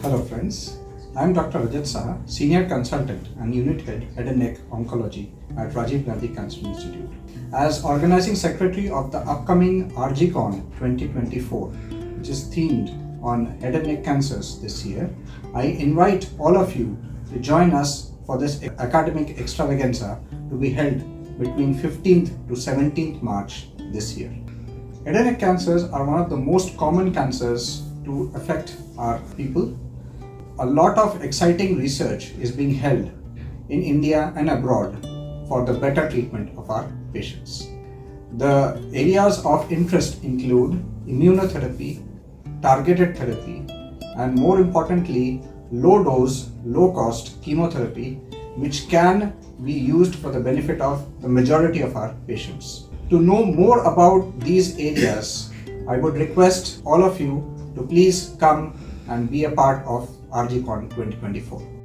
Hello friends, I am Dr. Rajat Saha, Senior Consultant and Unit Head, Head and Neck Oncology at Rajiv Gandhi Cancer Institute. As Organizing Secretary of the upcoming RGCON2024, which is themed on head and neck cancers this year, I invite all of you to join us for this academic extravaganza to be held between 15th to 17th March this year. Head and neck cancers are one of the most common cancers to affect our people. A lot of exciting research is being held in India and abroad for the better treatment of our patients. The areas of interest include immunotherapy, targeted therapy, and more importantly, low dose, low cost chemotherapy, which can be used for the benefit of the majority of our patients. To know more about these areas, I would request all of you to please come and be a part of RGCON 2024.